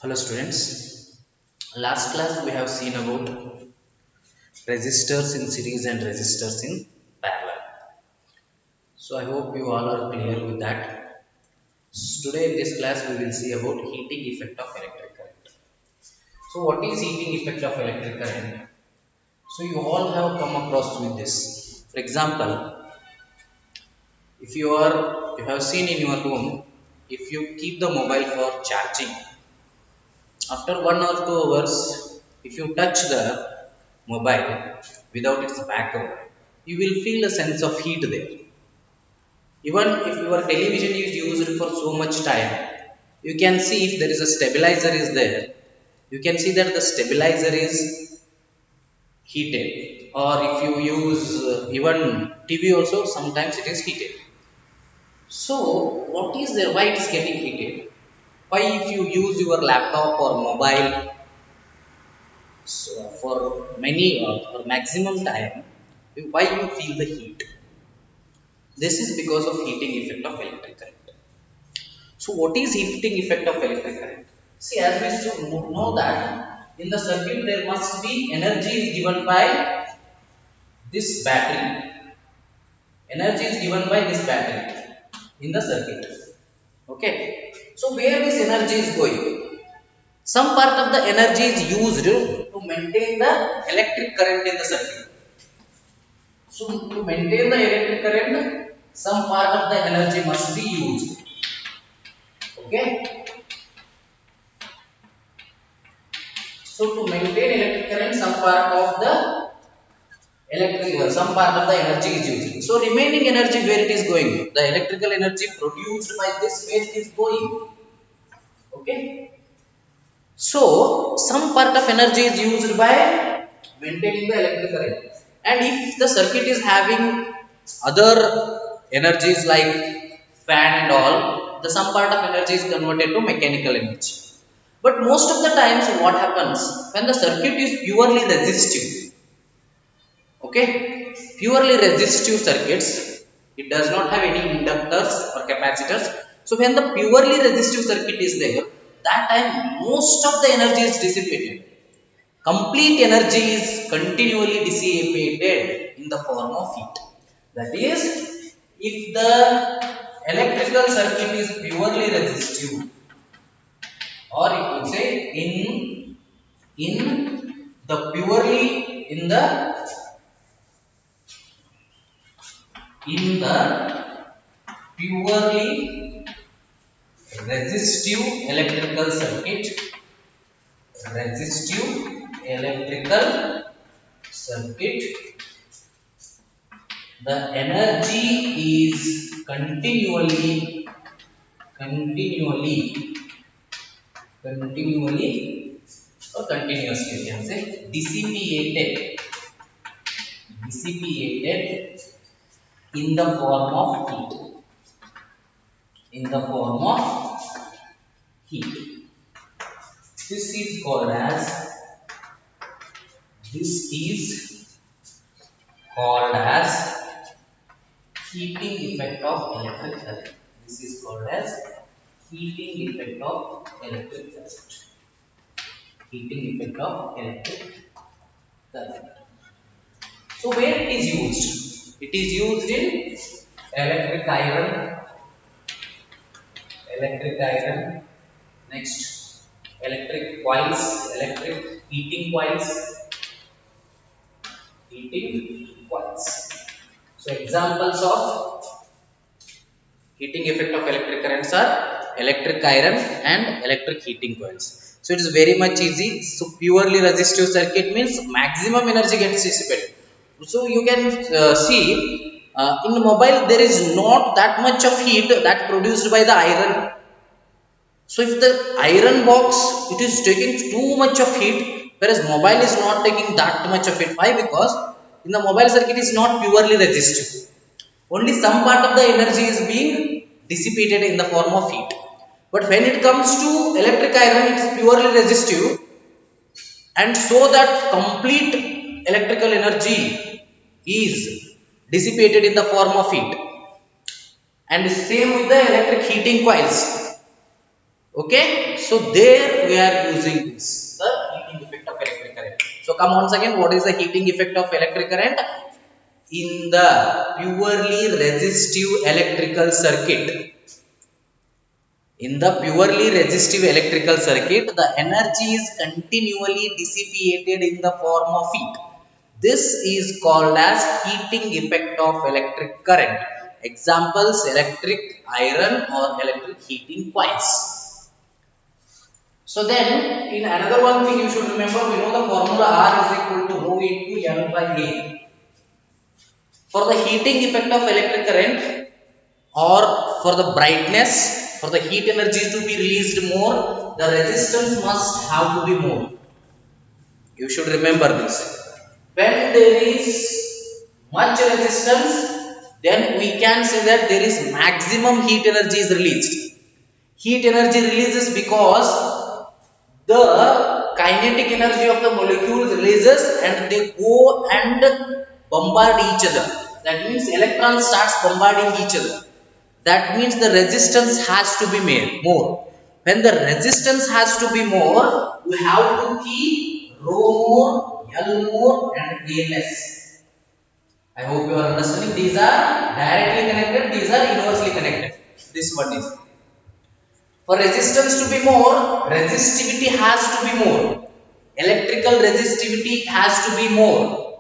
Hello students, last class we have seen about resistors in series and resistors in parallel. So I hope you all are clear with that. Today in this class we will see about heating effect of electric current. So what is heating effect of electric current? So you all have come across with this. For example, if you have seen in your home, if you keep the mobile for charging, after 1 or 2 hours, if you touch the mobile without its back cover, you will feel a sense of heat there. Even if your television is used for so much time, you can see if there is a stabilizer is there, you can see that the stabilizer is heated. Or if you use even TV also, sometimes it is heated. So what is there? Why it is getting heated? Why if you use your laptop or mobile, so for many or maximum time, why you feel the heat? This is because of heating effect of electric current. So what is heating effect of electric current? See, as we should know that in the circuit there must be energy is given by this battery. Energy is given by this battery in the circuit. Okay. So where this energy is going? Some part of the energy is used to maintain the electric current in the circuit. So to maintain the electric current, some part of the energy must be used. Okay. So to maintain electric current, some part of the energy is used. So remaining energy where it is going? The electrical energy produced by this where it is going. Okay. So some part of energy is used by maintaining the electric current. And if the circuit is having other energies like fan and all, the some part of energy is converted to mechanical energy. But most of the times what happens when the circuit is purely resistive, okay, purely resistive circuits, it does not have any inductors or capacitors. So when the purely resistive circuit is there, that time most of the energy is dissipated. Complete energy is continually dissipated in the form of heat. That is, if the electrical circuit is purely resistive, or you could say in the purely in the purely resistive electrical circuit, resistive electrical circuit, the energy is continually or continuously, you can say, dissipated in the form of heat, in the form of heat. This is called as this is called as heating effect of electric current. This is called as heating effect of electric current. Heating effect of electric current. So where it is used? It is used in electric iron, next electric coils, electric heating coils. So examples of heating effect of electric currents are electric iron and electric heating coils. So it is very much easy. So purely resistive circuit means maximum energy gets dissipated. So you can see in mobile there is not that much of heat that produced by the iron. So if the iron box it is taking too much of heat, whereas mobile is not taking that much of it. Why? Because in the mobile circuit is not purely resistive. Only some part of the energy is being dissipated in the form of heat. But when it comes to electric iron, it is purely resistive, and so that complete electrical energy is dissipated in the form of heat. And same with the electric heating coils. Okay, so there we are using this, the heating effect of electric current. So come once again, what is the heating effect of electric current? In the purely resistive electrical circuit, in the purely resistive electrical circuit, the energy is continually dissipated in the form of heat. This is called as heating effect of electric current. Examples: electric iron or electric heating coils. So then, in another one thing you should remember, we know the formula R is equal to rho into L by A. For the heating effect of electric current, or for the brightness, for the heat energy to be released more, the resistance must have to be more. You should remember this. When there is much resistance, then we can say that there is maximum heat energy is released. Heat energy releases because the kinetic energy of the molecules releases and they go and bombard each other. That means electrons starts bombarding each other. That means the resistance has to be made more. When the resistance has to be more, we have to keep rho more, L more and A less. I hope you are understanding. These are directly connected, these are inversely connected. This one is. For resistance to be more, resistivity has to be more. Electrical resistivity has to be more.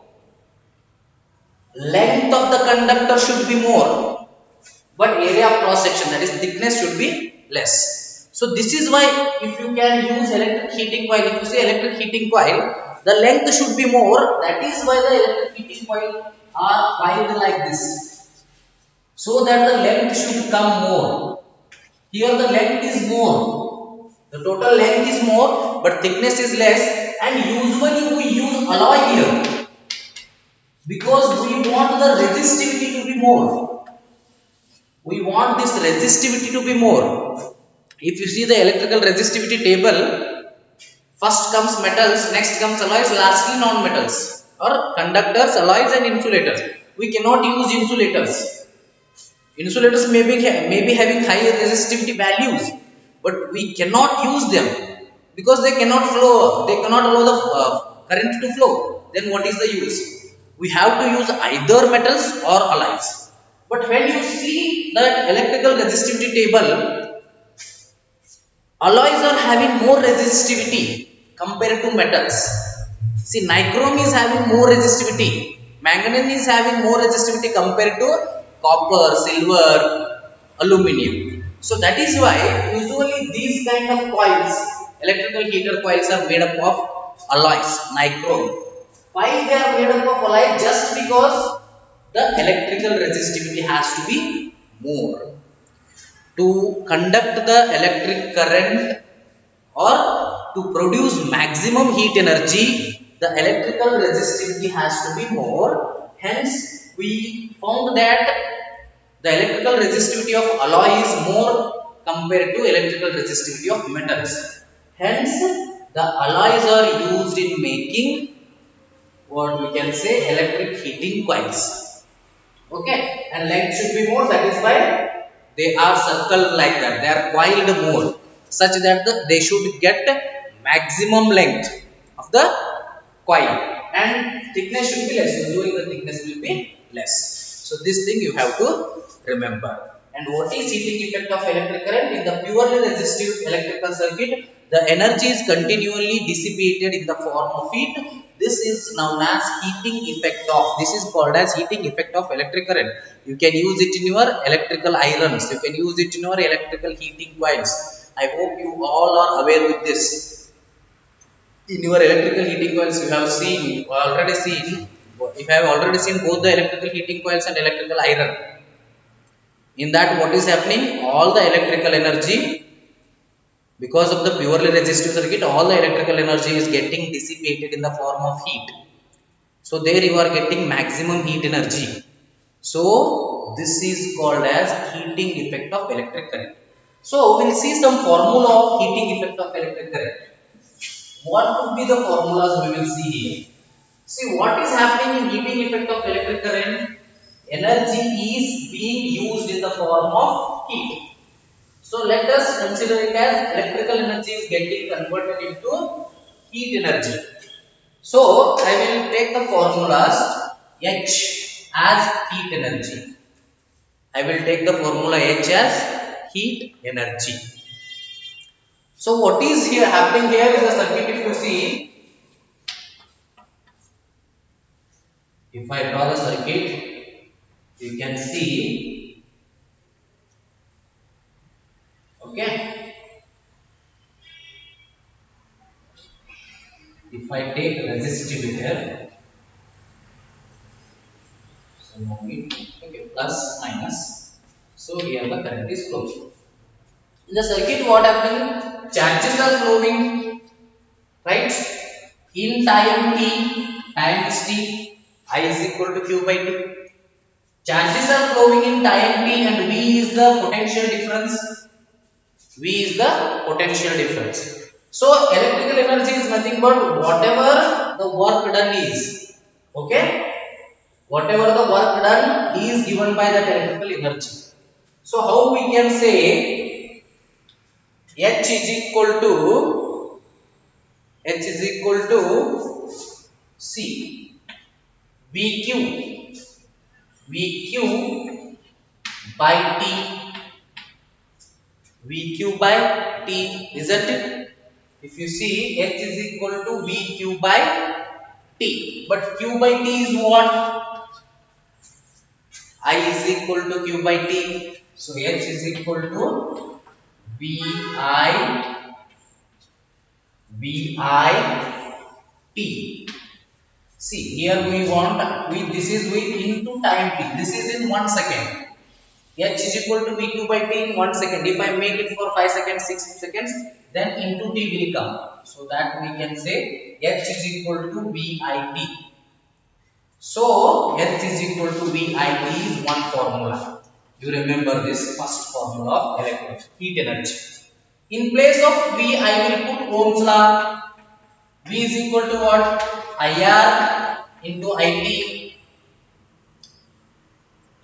Length of the conductor should be more. But area of cross section, that is thickness, should be less. So this is why if you can use electric heating coil, if you say electric heating coil, the length should be more. That is why the electric heating coil are coiled like this. So that the length should come more. Here the length is more. The total length is more, but thickness is less. And usually we use alloy here because we want the resistivity to be more. We want this resistivity to be more. If you see the electrical resistivity table, first comes metals, next comes alloys, lastly non-metals or conductors, alloys and insulators. We cannot use insulators. Insulators may be having high resistivity values, but we cannot use them because they cannot flow. They cannot allow the current to flow. Then what is the use? We have to use either metals or alloys. But when you see that electrical resistivity table, alloys are having more resistivity compared to metals. See, nichrome is having more resistivity. Manganese is having more resistivity compared to copper, silver, aluminum. So that is why usually these kind of coils, electrical heater coils, are made up of alloys, nichrome. Why they are made up of alloy? Just because the electrical resistivity has to be more. To conduct the electric current or to produce maximum heat energy, the electrical resistivity has to be more. Hence we found that the electrical resistivity of alloy is more compared to electrical resistivity of metals. Hence the alloys are used in making what we can say electric heating coils. Okay, and length should be more. That is why they are circled like that. They are coiled more, such that they should get maximum length of the coil, and thickness should be less. Usually the thickness will be less. So this thing you have to remember. And what is heating effect of electric current? In the purely resistive electrical circuit, the energy is continually dissipated in the form of heat. This is known as heating effect of. This is called as heating effect of electric current. You can use it in your electrical irons. You can use it in your electrical heating coils. I hope you all are aware with this. In your electrical heating coils, you have seen, already seen. If I have already seen both the electrical heating coils and electrical iron, in that what is happening? All the electrical energy, because of the purely resistive circuit, all the electrical energy is getting dissipated in the form of heat. So there you are getting maximum heat energy. So this is called as heating effect of electric current. So we will see some formula of heating effect of electric current. What could be the formulas we will see here? See, what is happening in heating effect of electric current? Energy is being used in the form of heat. So let us consider it as electrical energy is getting converted into heat energy. So I will take the formulas H as heat energy. I will take the formula H as heat energy. So what is here happening here is the circuit. If you see, if I draw the circuit, you can see, okay. If I take resistive here, so okay, plus minus. So here the current is flowing. In the circuit, what happening? Charges are flowing, right? In time t, time is t, I is equal to q by t. Charges are flowing in time t, and V is the potential difference. V is the potential difference. So electrical energy is nothing but whatever the work done is. Okay? Whatever the work done is given by that electrical energy. So how we can say H is equal to C VQ by T, VQ by T, isn't it? If you see, H is equal to VQ by T, but Q by T is what? I is equal to Q by T. So H is equal to VI T. See, here we want, this is with into time T. This is in 1 second. H is equal to VQ by T in 1 second. If I make it for 5 seconds, 6 seconds, then into T will come. So that we can say H is equal to VIT. So H is equal to VIT is one formula. You remember this first formula of electric heat energy. In place of V, I will put Ohm's law. V is equal to what? IR into IT.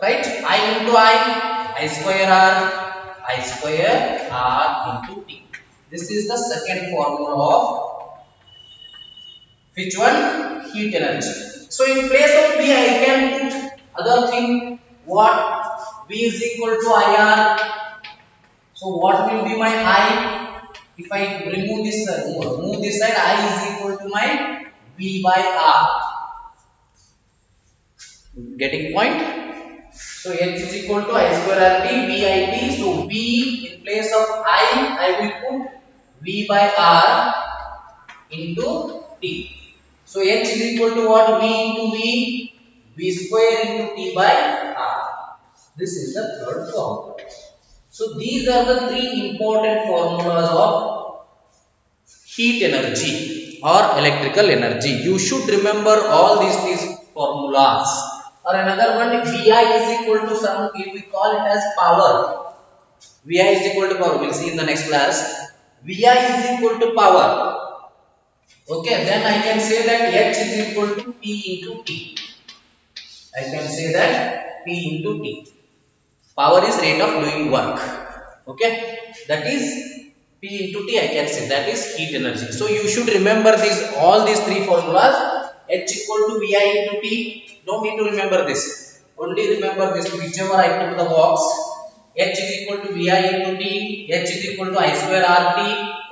Right? I into I square R into T. This is the second formula of which one? Heat energy. So in place of V, I can put other thing. What? V is equal to IR. So what will be my I? If I remove this side, move this side, I is equal to my V by R. Getting point? So H is equal to I square R T, VIT. So V in place of I will put V by R into T. So H is equal to what? V into V square into T by R. This is the third formula. So these are the three important formulas of heat energy or electrical energy. You should remember all these formulas. Or another one, Vi is equal to some, we call it as power. Vi is equal to power. We'll see in the next class. Vi is equal to power. Okay, then I can say that H is equal to P into T. I can say that P into T. Power is rate of doing work. Okay, that is P into T. I can say that is heat energy. So you should remember all these three formulas. H equal to Vi into T. No need to remember this. Only remember this. Whichever I put the box. H is equal to Vi into T. H is equal to I square RT.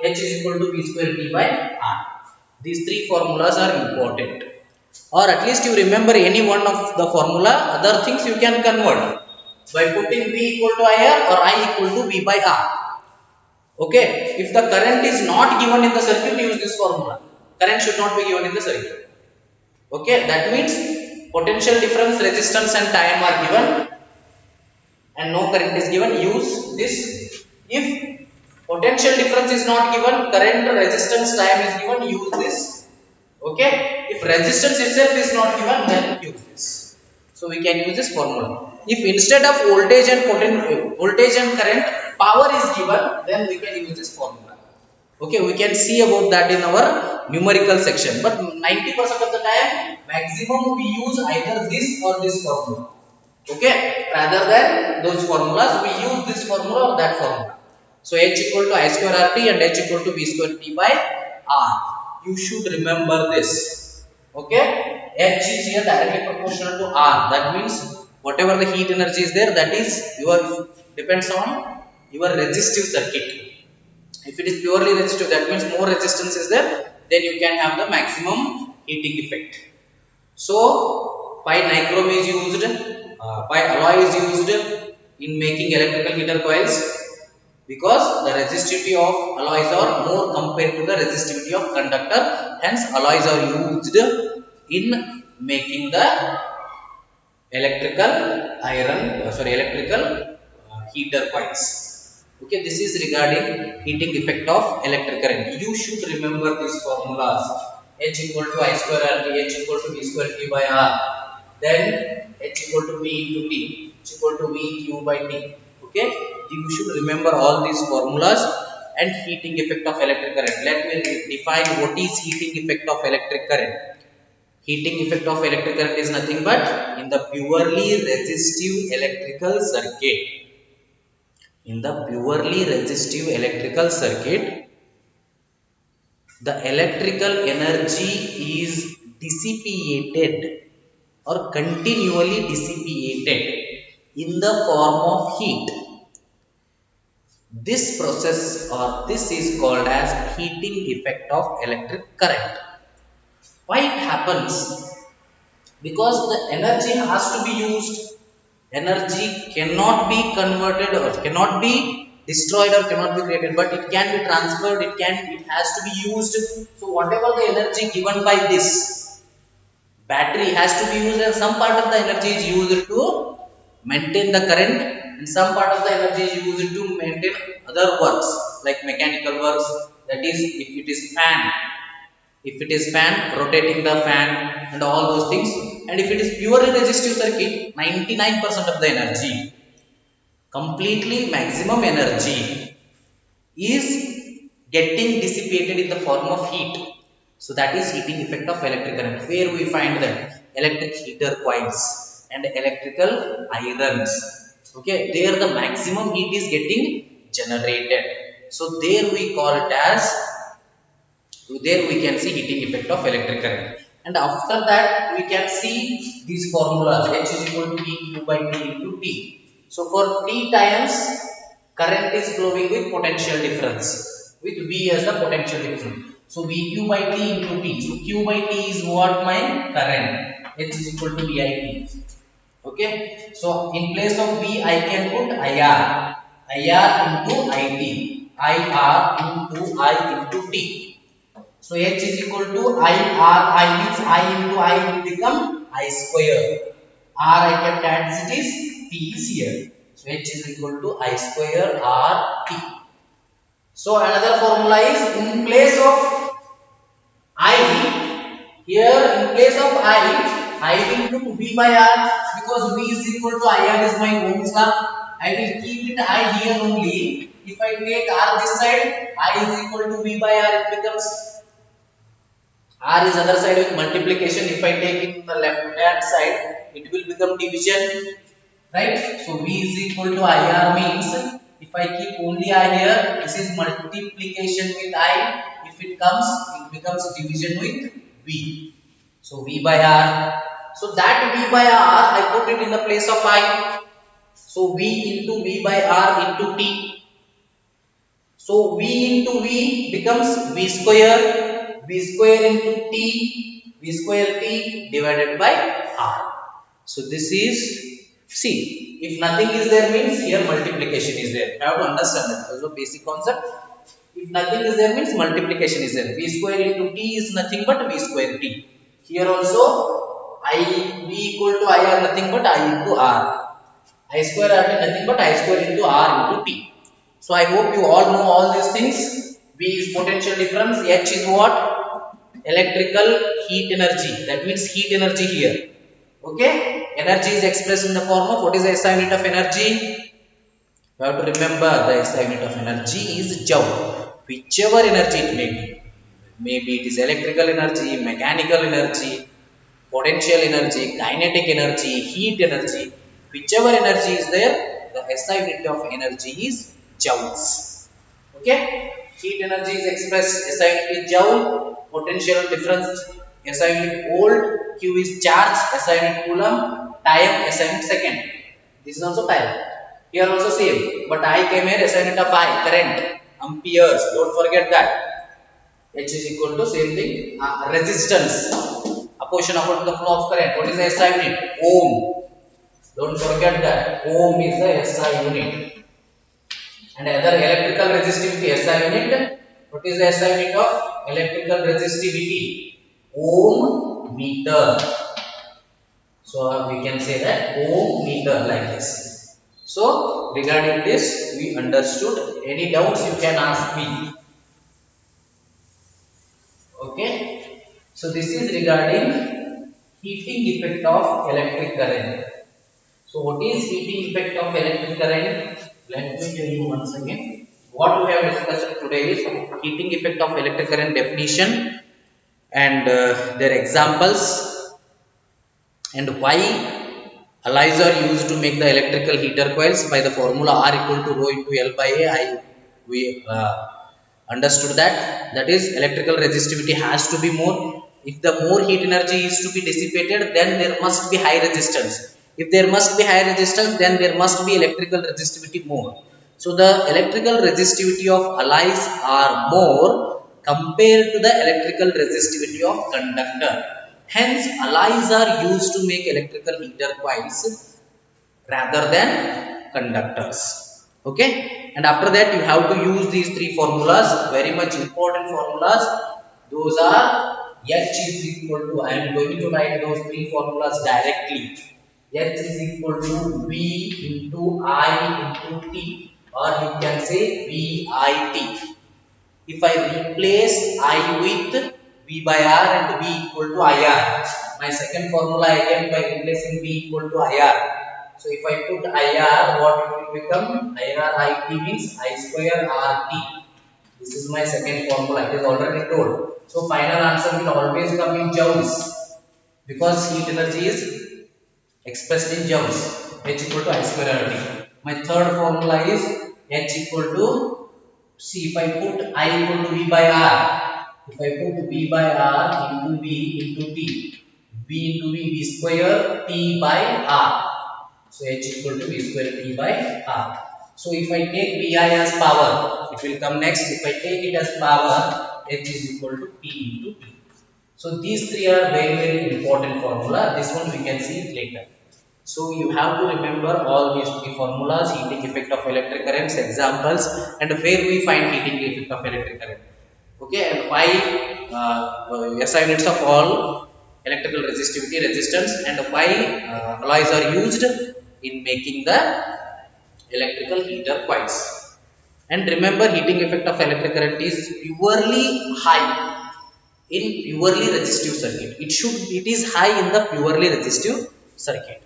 H is equal to V square T by R. These three formulas are important. Or at least you remember any one of the formula. Other things you can convert by putting V equal to IR or I equal to V by R. Okay. If the current is not given in the circuit, use this formula. Current should not be given in the circuit. Okay. That means potential difference, resistance and time are given and no current is given. Use this. If potential difference is not given, current, resistance, time is given, use this. Okay. If resistance itself is not given, then use this. So we can use this formula. If instead of voltage and current, power is given, then we can use this formula. Okay, we can see about that in our numerical section. But 90% of the time, maximum we use either this or this formula. Okay, rather than those formulas, we use this formula or that formula. So H equal to I square RT and H equal to V square T by R. You should remember this. Okay, H is here directly proportional to R. That means whatever the heat energy is there, that is your depends on your resistive circuit. If it is purely resistive, that means more resistance is there, then you can have the maximum heating effect. So why nichrome is used, why alloy is used in making electrical heater coils? Because the resistivity of alloys are more compared to the resistivity of conductor. Hence alloys are used in making the electrical electrical heater coils. Okay, this is regarding heating effect of electric current. You should remember these formulas. H equal to I square RT, H equal to V square T by R. Then H equal to V into T, H equal to V Q by T. Okay, you should remember all these formulas. And heating effect of electric current. Let me define what is heating effect of electric current. Heating effect of electric current is nothing but in the purely resistive electrical circuit. In the purely resistive electrical circuit, the electrical energy is dissipated or continually dissipated in the form of heat. This process or this is called as heating effect of electric current. Why it happens? Because the energy has to be used. Energy cannot be converted or cannot be destroyed or cannot be created, but it can be transferred, it has to be used. So whatever the energy given by this battery has to be used, and some part of the energy is used to maintain the current, and some part of the energy is used to maintain other works like mechanical works. That is, if it is fan, rotating the fan and all those things. And if it is purely resistive circuit, 99% of the energy, completely maximum energy is getting dissipated in the form of heat. So that is heating effect of electric current, where we find that electric heater coils and electrical irons. Okay, there the maximum heat is getting generated. So there we call it as, there we can see heating effect of electric current. And after that we can see these formulas. H is equal to Q by T into T. So for T times, current is flowing with potential difference, with V as the potential difference. So VQ by T into T. So Q by T is what? My current. H is equal to VIT. Okay. So in place of V I can put IR. IR into IT. IR into I into T. So H is equal to I R. I means I into I will become I square. R I kept as it is. T is here. So H is equal to I square R T. So another formula is, in place of I, here in place of I will put V by R, because V is equal to IR is my Ohm's law. I will keep it I here only. If I take R this side, I is equal to V by R, it becomes R is other side with multiplication. If I take it in the left hand side, it will become division, right? So V is equal to IR means, if I keep only I here, this is multiplication with I. If it comes, it becomes division with V. So V by R. So that V by R, I put it in the place of I. So V into V by R into T. So V into V becomes V square. V square into T. V square T divided by R. So this is, see, if nothing is there means here multiplication is there. I have to understand that. That's a basic concept. If nothing is there means multiplication is there. V square into T is nothing but V square T. Here also V equal to I are nothing but I into R. I square R is nothing but I square into R into T. So I hope you all know all these things. V is potential difference. H is what? Electrical heat energy. That means heat energy here. Okay, energy is expressed in the form of, what is the SI unit of energy? You have to remember the SI unit of energy is Joule. Whichever energy it may be. Maybe it is electrical energy, mechanical energy, potential energy, kinetic energy, heat energy. Whichever energy is there, the SI unit of energy is joules. Okay, heat energy is expressed SI unit is joule, potential difference SI unit volt, Q is charge, SI unit coulomb, time SI unit second. This is also time. Here also same, but I came here SI unit of I, current, amperes. Don't forget that. H is equal to same thing, resistance, a portion according to the flow of current. What is the SI unit? Ohm. Don't forget that. Ohm is the SI unit. And other electrical resistivity SI unit. What is the SI unit of electrical resistivity? Ohm meter. So we can say that ohm meter like this. So regarding this we understood. Any doubts you can ask me. Okay. So this is regarding heating effect of electric current. So what is heating effect of electric current? Let me tell you once again. What we have discussed today is heating effect of electric current definition and their examples, and why alloys are used to make the electrical heater coils by the formula R equal to rho into L by A. We understood that is electrical resistivity has to be more. If the more heat energy is to be dissipated, then there must be high resistance. If there must be high resistance, then there must be electrical resistivity more. So the electrical resistivity of alloys are more compared to the electrical resistivity of conductor. Hence alloys are used to make electrical heater coils rather than conductors. Okay, and after that you have to use these three formulas, very much important formulas. Those are H is equal to, I am going to write those three formulas directly. H is equal to V into I into T, or you can say VIT. If I replace I with V by R and V equal to IR, my second formula again by replacing V equal to IR. So if I put IR, what it will become? IR IT means I square RT. This is my second formula. It is already told. So final answer will always come in joules, because heat energy is expressed in joules. H equal to I square RT. My third formula is H equal to, see, if I put I equal to V by R, if I put V by R into V into T, V into V square T by R. So H equal to V square T by R. So if I take VI as power, it will come next. If I take it as power, H is equal to P into T. So these three are very important formula. This one we can see it later. So you have to remember all these three formulas: heating effect of electric currents, examples, and where we find heating effect of electric current. Okay, and why SI units of all electrical resistivity, resistance, and why alloys are used in making the electrical heater coils. And remember, heating effect of electric current is purely high in purely resistive circuit. It is high in the purely resistive circuit.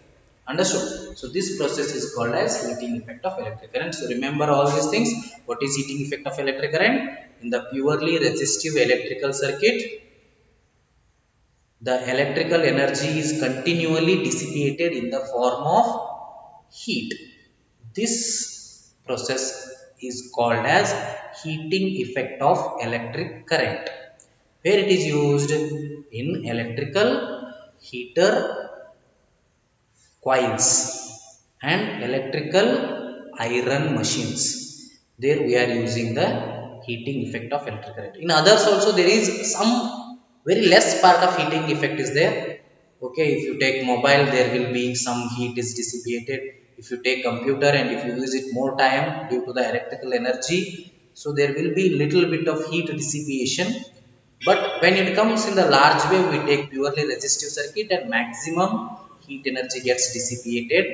Understood? So this process is called as heating effect of electric current. So remember all these things. What is heating effect of electric current? In the purely resistive electrical circuit, the electrical energy is continually dissipated in the form of heat. This process is called as heating effect of electric current, where it is used in electrical heater coils and electrical iron machines. There we are using the heating effect of electric current. In others also there is some very less part of heating effect is there. Okay, if you take mobile, there will be some heat is dissipated. If you take computer and if you use it more time due to the electrical energy, so there will be little bit of heat dissipation. But when it comes in the large wave, we take purely resistive circuit and maximum heat energy gets dissipated.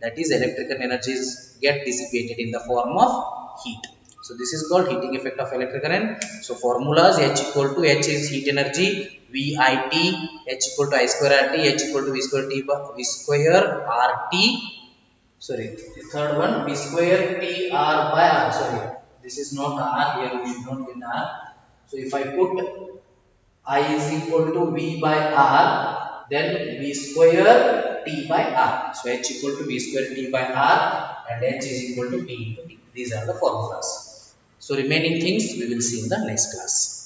That is, electrical energies get dissipated in the form of heat. So this is called heating effect of electric current. So formulas: H equal to, H is heat energy, VIT, H equal to I square RT, H equal to V square T by V square RT. Sorry, the third one, V square T R by R. Sorry, this is not R here. We should not get R. So if I put I is equal to V by R, then V square T by R. So H equal to V square T by R and H is equal to T into T. These are the formulas. So remaining things we will see in the next class.